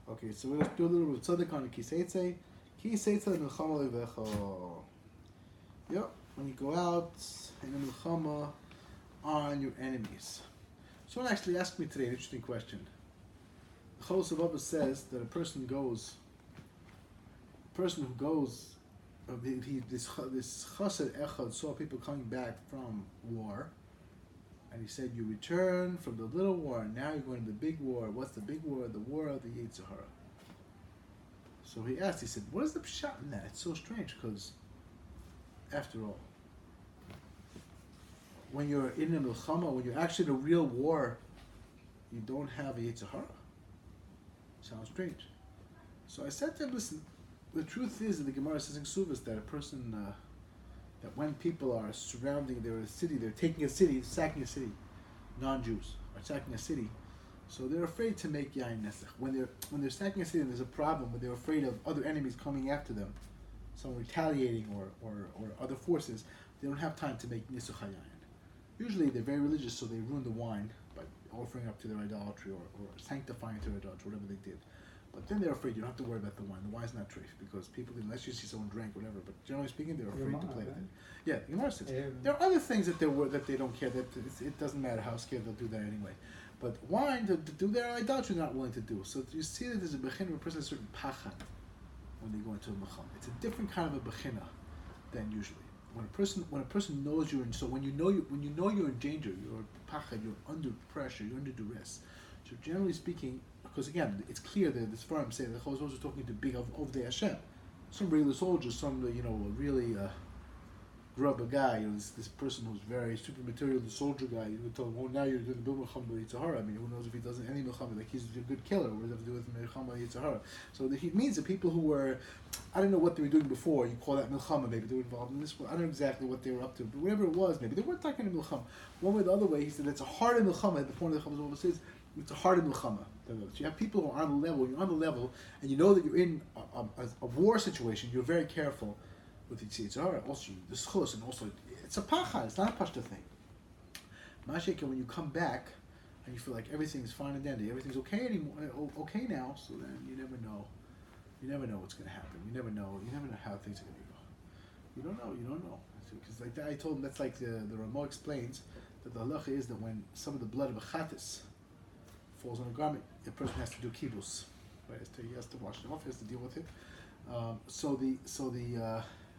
Okay, so we're going to do a little bit of tzedek on the Ki Tetzei. Ki Tetzei milchama levecha. Yep, when you go out in a milchama on your enemies. Someone actually asked me today an interesting question. The Cholos of Abba says that a person who goes, this chassid echad saw people coming back from war, and he said, you return from the little war, and now you're going to the big war. What's the big war? The war of the Yetzer Hara. So he asked, he said, what is the pshat in that? It's so strange, because after all, when you're in a milchama, when you're actually in a real war, you don't have a Yetzer Hara. Sounds strange. So I said to him, listen, the truth is that the Gemara says in Ksuvas that a person, that when people are surrounding their city, they're taking a city, sacking a city, non-Jews are sacking a city, so they're afraid to make yain nesach. When they're sacking a city and there's a problem, when they're afraid of other enemies coming after them, someone retaliating or other forces, they don't have time to make nisuch hayayin. Usually they're very religious, so they ruin the wine by offering up to their idolatry or sanctifying to their idolatry, whatever they did. But then they're afraid. You don't have to worry about the wine. The wine's not treif because people, unless you see someone drink, whatever. But generally speaking, they're afraid to play with it. Yeah, the Gemara says there are other things that they don't care. That it doesn't matter how scared they'll do that anyway. But wine to do their idolatry, they're not willing to do. So you see that there's a bechina of a person, a certain pachad when they go into a mecham. It's a different kind of a bechina than usually. When a person knows you're in, so when you know you're in danger, you're pachad, you're under pressure, you're under duress. So generally speaking, because again, it's clear that this farm saying the Cholos are talking to big of the Hashem, some regular soldiers, some really grubber guy, this person who's very super material, the soldier guy. You would tell him, oh, now you're doing the milchama Yetzer Hara. I mean, who knows if he does any milchama? Like he's a good killer. What does it have to do with milchama Yetzer Hara? So it means that people who were, I don't know what they were doing before. You call that milchama? Maybe they were involved in this. I don't know exactly what they were up to, but whatever it was, maybe they weren't talking to milchama. One way or the other way, he said it's a hard milchama. At the point of the Cholos says it's a hard milchama. So you have people who are on the level. You're on the level, and you know that you're in a war situation. You're very careful with the Yetzer Hara. Also, the schus, and also it's a pacha. It's not a pashta thing. Masha'ika, when you come back and you feel like everything's fine and dandy, everything's okay anymore, okay now. So then you never know. You never know what's going to happen. You never know. You never know how things are going to go. You don't know. You don't know. Because like that, I told him that's like the Ramah explains that the halacha is that when some of the blood of a chatis falls on a garment, the person has to do kibbutz. Right? He has to wash it off. He has to deal with it.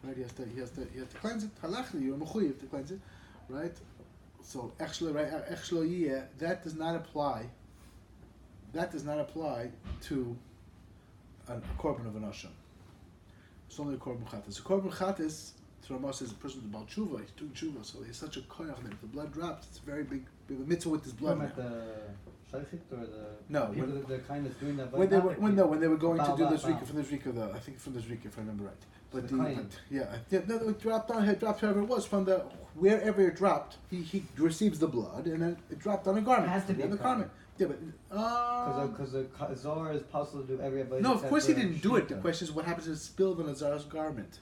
Right, he has to cleanse it. Halachli, you're mechuyev to cleanse it, right? So actually, right, that does not apply. That does not apply to a korban of an asham. It's only a korban chatas. A korban chatas, the Ramah says, a person is about tshuva. He's doing tshuva, so he's such a koyach that if the blood drops, it's a very big. We have a mitzvah with this blood. At the shaychit or no, people that they're kind of doing that. When they were going to do the zrika from the zrika, I think from the zrika, if I remember right. But it dropped down. It dropped wherever it was from wherever it dropped. He receives the blood, and then it dropped on a garment. It has to be on the garment. Yeah, but because the Zohar is possible to do everybody. No, of course he didn't do it. The question is, what happens if it's spilled on a Zara's garment?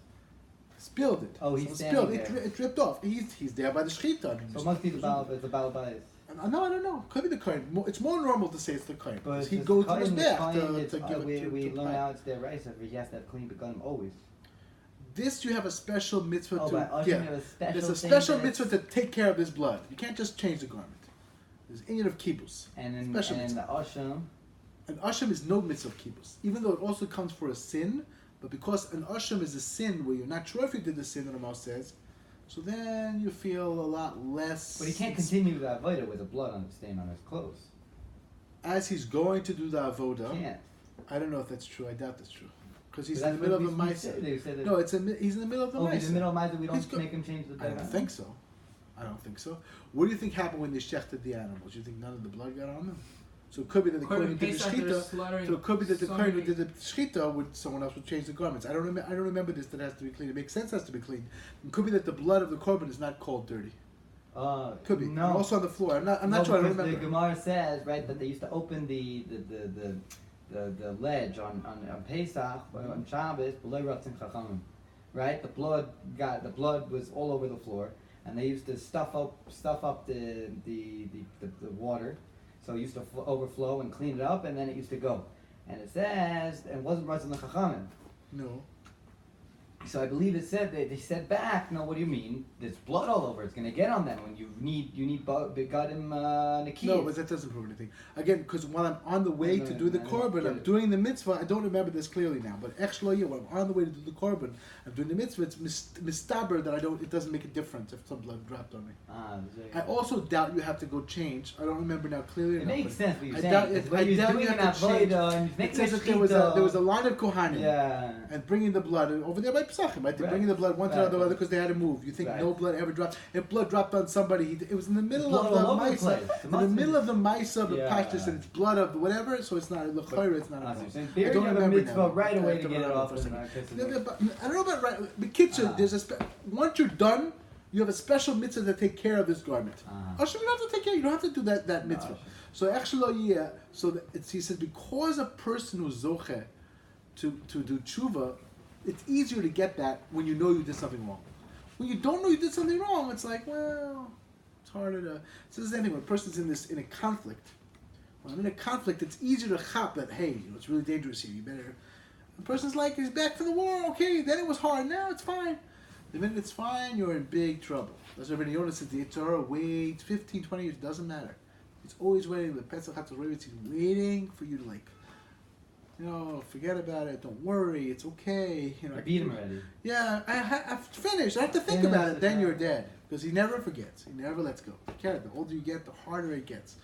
Spilled it. Oh, he's spilled there. It dripped off. He's there by the shechita. I mean, so it must be the Baal Bayis. No, I don't know. Could be the kohen. It's more normal to say it's the kohen. But he goes to his bath to give it to we learn out it's their rice. He has to have clean begun always. This you have a special mitzvah to. There's a special mitzvah to take care of this blood. You can't just change the garment. There's inyan of kibbutz. And the asham. An asham is no mitzvah of kibbutz, even though it also comes for a sin. But because an asham is a sin where you're not sure if you did the sin, the Ramah says, so then you feel a lot less. But he can't continue the avodah with the blood on stain on his clothes. As he's going to do the avodah. Can't. I don't know if that's true. I doubt that's true. Because he's in the middle of a ma'aseh. No, he's in the middle of the ma'aseh. He's in the middle of ma'aseh. We don't make him change the bed. I don't think so. What do you think happened when they shechted the animals? You think none of the blood got on them? So it could be that the kohen who did the shechita. So it could be that the kohen who did the shechita someone else would change the garments. I don't remember this. That has to be clean. It makes sense. It has to be clean. It could be that the blood of the korban is not called dirty. Could be. No. And also on the floor. I'm not sure. I don't remember. The Gemara says that they used to open the ledge on Pesach on Shabbos below Ratzin Chachamim, right? The blood was all over the floor, and they used to stuff up the water, so it used to overflow and clean it up, and then it used to go. and it says it wasn't Ratzon Chachamim. No. So I believe it said that they said back. No, what do you mean? There's blood all over. It's going to get on them when you need begadim nekiyas. No, but that doesn't prove anything. Again, because while I'm on the way to do the korban, I'm doing the mitzvah. I don't remember this clearly now, but actually, when I'm on the way to do the korban, I'm doing the mitzvah. It's mistaber that I don't. It doesn't make a difference if some blood dropped on me. I also doubt you have to go change. I don't remember now clearly. It enough, makes sense what you're I saying. doubt, Because I when you're doubt doing you an have to change. avodah and It making says a that there was a line of kohanim. Yeah. And bringing the blood over there by Pesachim, right? They're bringing the blood one to the other because they had to move. You think no blood ever dropped? If blood dropped on somebody, it was in the middle of the Maisa, in the middle of the Maisa of the parshas, and it's blood of whatever. So it's not a l'chayra. It's not a problem. I don't remember now. Right away to get it off. I don't know about right. But kitchen, there's once you're done, you have a special mitzvah to take care of this garment. You don't have to take care. You don't have to do that mitzvah. So actually, so he says because a person who's zoche to do tshuva, it's easier to get that when you know you did something wrong. When you don't know you did something wrong, it's like, well, it's harder to. So this is anything. When a person's in a conflict, when I'm in a conflict, it's easier to chop that. Hey, it's really dangerous here. You better. The person's like, he's back from the war. Okay, then it was hard. Now it's fine. The minute it's fine, you're in big trouble. That's why Rabbi Yonah says the Yitzhara waits 15, 20 years. Doesn't matter. It's always waiting. The Pesach HaTorah, it's waiting for you to forget about it. Don't worry. It's okay. I beat him already. Yeah, I've finished. I have to think about it. Then you're dead. Because he never forgets. He never lets go. The older you get, the harder it gets.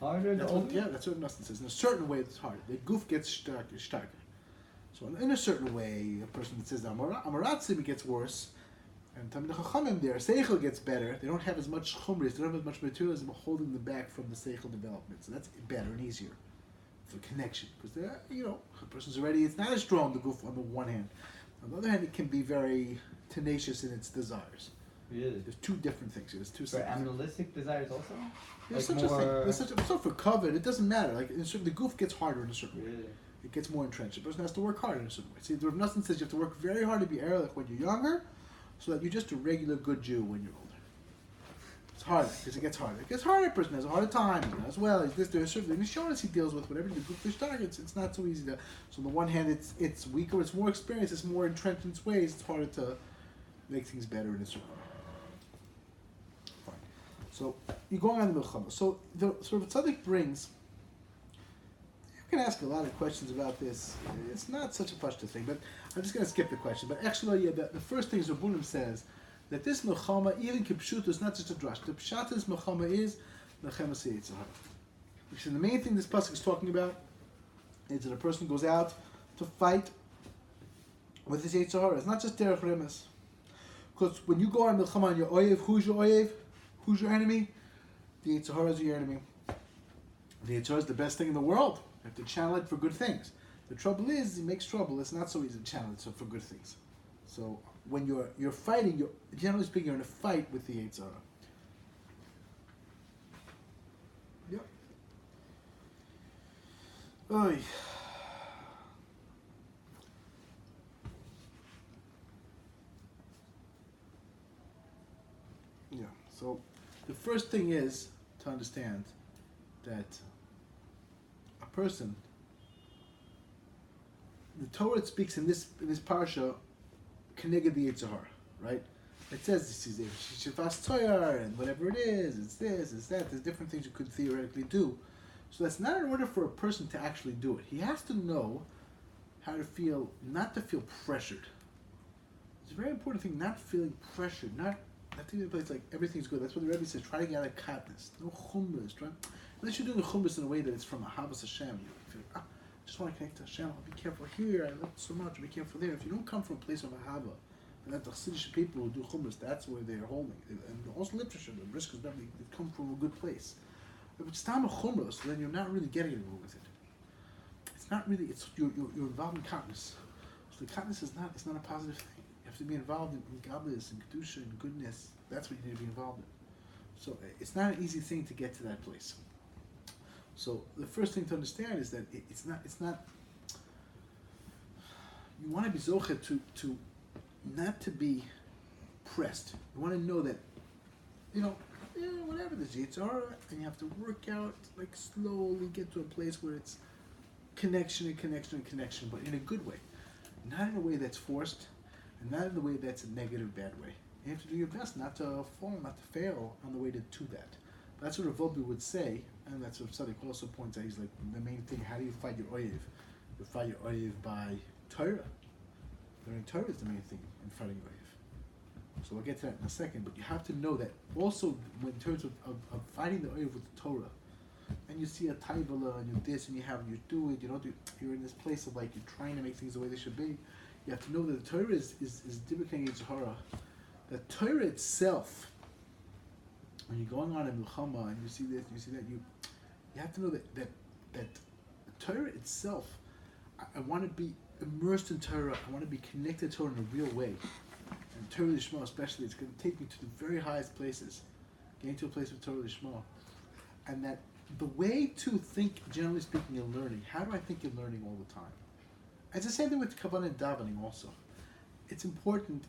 Harder? That's what Nosson says. In a certain way, it's harder. The goof gets starker. So in a certain way, a person that says Amaratzim, it gets worse. And Tamid Chachamim, their seichel gets better. They don't have as much chumris. They don't have as much materialism holding them back from the seichel development. So that's better and easier for connection. Because a person's already, it's not as strong, the goof, on the one hand. On the other hand, it can be very tenacious in its desires. Really? There's two different things. There's two. For animalistic desires also? There's such a thing. There's so for covet, it doesn't matter. Like the goof gets harder in a certain way. Really? It gets more entrenched. The person has to work hard in a certain way. See, the RAV Nosson says you have to work very hard to be erlich when you're younger, so that you're just a regular good Jew when you're older. It's harder because it gets harder. It gets harder. A person has a harder time as well. There's certain things he deals with whatever the goofish targets. It's not so easy to. So on the one hand, it's weaker. It's more experienced. It's more entrenched in its ways. It's harder to make things better in a certain way. Fine. So you're going on the milchama. So the sort of tzaddik brings. You can ask a lot of questions about this. It's not such a pashta thing, but I'm just going to skip the question. But actually, the first thing Rabbunim says that this milchama, even kipshuta, is not just a drush. The pshat is milchama is milchemas Yitzhar. Which is the main thing this pasuk is talking about is that a person goes out to fight with his Yitzhar. It's not just derech remes. Because when you go on milchama on your oyev, who's your oyev? Who's your enemy? The Yitzhar is your enemy. The Yitzhar is the best thing in the world. You have to channel it for good things. The trouble is, it makes trouble. It's not so easy to channel it for good things. So when you're fighting, generally speaking, you're in a fight with the Yetzer Hara. Yep. Oy. Yeah. So the first thing is to understand that person, the Torah speaks in this parsha, connected the Yetzer Hara, right? It says this is Shivas Toyar and whatever it is, it's this, it's that. There's different things you could theoretically do. So that's not in order for a person to actually do it. He has to know how to feel, not to feel pressured. It's a very important thing, not feeling pressured, not to be in a place like everything's good. That's what the Rebbe says. Try to get out of katness, no chumras. Unless you're doing the chumbus in a way that it's from Ahavas Hashem, you feel, I just want to connect to Hashem. I'll be careful here. I love it so much. Be careful there. If you don't come from a place of Ahava, and that the Chassidish people who do chumbus, that's where they're holding. And also literature, the briskers, they come from a good place. If it's time of chumbus, then you're not really getting anywhere with it. It's not really. It's you're involved in katnus. So the katnus is not. It's not a positive thing. You have to be involved in godliness and kedusha and goodness. That's what you need to be involved in. So it's not an easy thing to get to that place. So the first thing to understand is that it's not. You want to be zocher to not to be pressed. You want to know that, whatever the Yetzer Hara, and you have to work out, like slowly get to a place where it's connection and connection and connection, but in a good way. Not in a way that's forced, and not in a way that's a negative, bad way. You have to do your best not to fall, not to fail on the way to that. That's what Rav Wolbe would say, and that's what Tzaddik also points out. He's like, the main thing, how do you fight your oyev? You fight your oyev by Torah. Learning Torah is the main thing in fighting your oyev. So we'll get to that in a second, but you have to know that also in terms of fighting the oyev with the Torah, and you see a taivala and you this and you do it, you don't do, you're in this place of like you're trying to make things the way they should be. You have to know that the Torah is dibukang yitzhara. The Torah itself, when you're going on in Milchama and you see this, you see that, you have to know that the Torah itself, I want to be immersed in Torah. I want to be connected to Torah in a real way. And Torah Lishma especially, it's going to take me to the very highest places, getting to a place of Torah Lishma. And that the way to think, generally speaking, in learning, how do I think in learning all the time? It's the same thing with Kavanah and davening also. It's important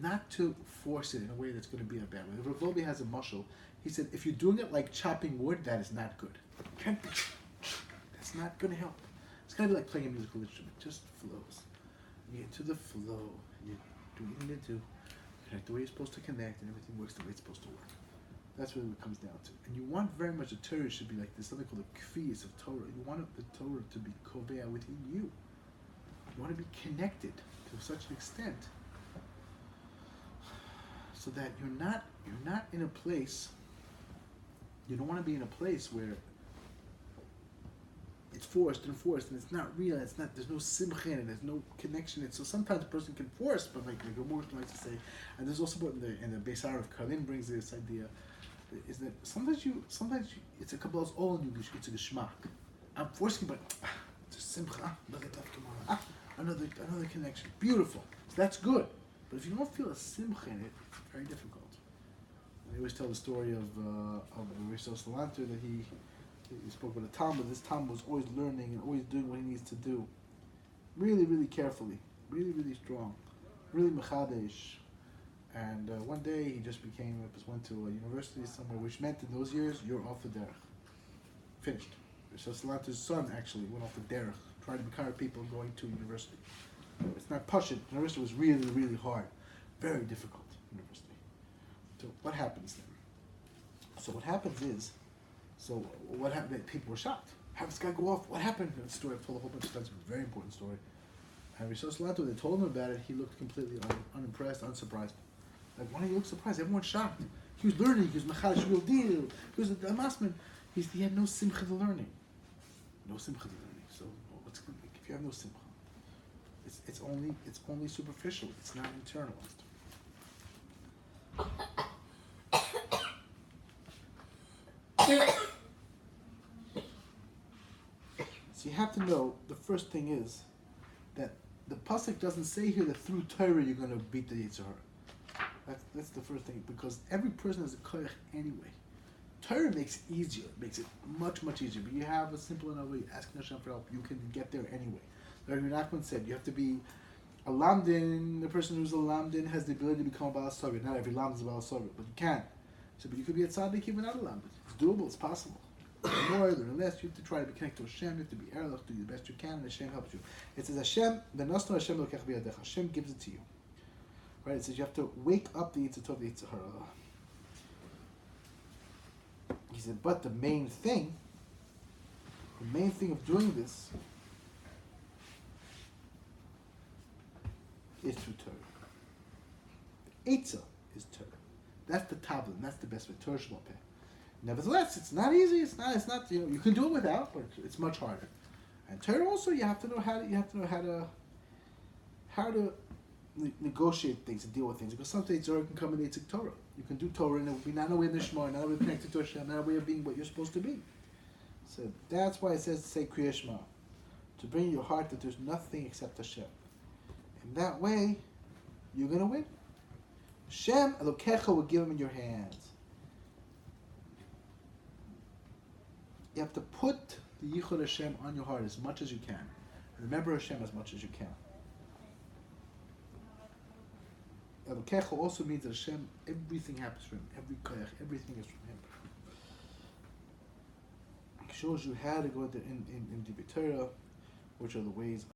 not to force it in a way that's going to be a bad way. Rav Wolbe has a mashal. He said, if you're doing it like chopping wood, that is not good. That's not going to help. It's going to be like playing a musical instrument. It just flows. You get to the flow. You do what you need to do. Connect the way you're supposed to connect, and everything works the way it's supposed to work. That's really what it comes down to. And you want very much the Torah should be like this, something called the kfiyas of Torah. You want the Torah to be kovea within you. You want to be connected to such an extent so that you're not in a place, you don't want to be in a place where it's forced and it's not real, there's no simcha in it, there's no connection in it. So sometimes a person can force, but like the Gemara likes to say, and there's also what in the Beis Harav Karlin brings this idea, is that sometimes you it's a kabbalah's all in you, it's a geschmack. I'm forcing, but it's a simcha, another connection, beautiful. So that's good. But if you don't feel a simcha in it, it's very difficult. And I always tell the story of Rosh Salanter that he spoke with a Talmud. This Talmud was always learning and always doing what he needs to do, really, really carefully, really, really strong, really mechadesh. And one day he just went to a university somewhere, which meant in those years you're off the derech, finished. Rosh Salanter's son actually went off the derech, trying to become people going to university. It's not pashut. University was really, really hard, very difficult university. So what happens then? So what happens is, what happened? People were shocked. How did this guy go off? What happened? And the story I've told a whole bunch of times. It's a very important story. And Rosh Salanter, they told him about it. He looked completely unimpressed, unsurprised. Like, why do you look surprised? Everyone's shocked. He was learning. He was mechadish real deal. He was a masman. He had no simcha to learning. No simcha to learning. So what's good if you have no simcha? It's only superficial. It's not internalized. So you have to know, the first thing is that the pasuk doesn't say here that through Torah you're going to beat the Yetzer Hara. That's the first thing, because every person has a koyach anyway. Torah makes it easier, makes it much, much easier. But you have a simple enough way, asking Hashem for help, you can get there anyway. Like Nachman said, you have to be a lamdin. The person who's a lamdin has the ability to become a Baal Sovit. Not every lamdin is a Baal Sovit, but you can. So, but you could be a tzaddik even not a lamdin. It's doable, it's possible. The more, the less, you have to try to be connected to Hashem, you have to be erlich, do the best you can, and Hashem helps you. It says Hashem, the Nosson Hashem lokech b'yadech. Hashem gives it to you. Right? It says you have to wake up the Yetzer Tov, the Yetzer Hara. He said, but the main thing of doing this is through Torah. The Eitzah is Torah. That's the tablet. That's the best way. Torah Shema Peh. Nevertheless, it's not easy. It's not. You can do it without, but it's much harder. And Torah also, you have to know how to negotiate things and deal with things. Because sometimes Torah can come in the Torah. You can do Torah and it will be not a way of Nishma, not a way of connected to Hashem, not a way of being what you're supposed to be. So that's why it says to say Kriya Shema, to bring your heart that there's nothing except Hashem. In that way, you're going to win. Hashem Elokecha will give them in your hands. You have to put the Yichud Hashem on your heart as much as you can. And remember Hashem as much as you can. Elokecha also means that Hashem, everything happens from Him. Every koyach, everything is from Him. It shows you how to go in Divrei Torah. which are the ways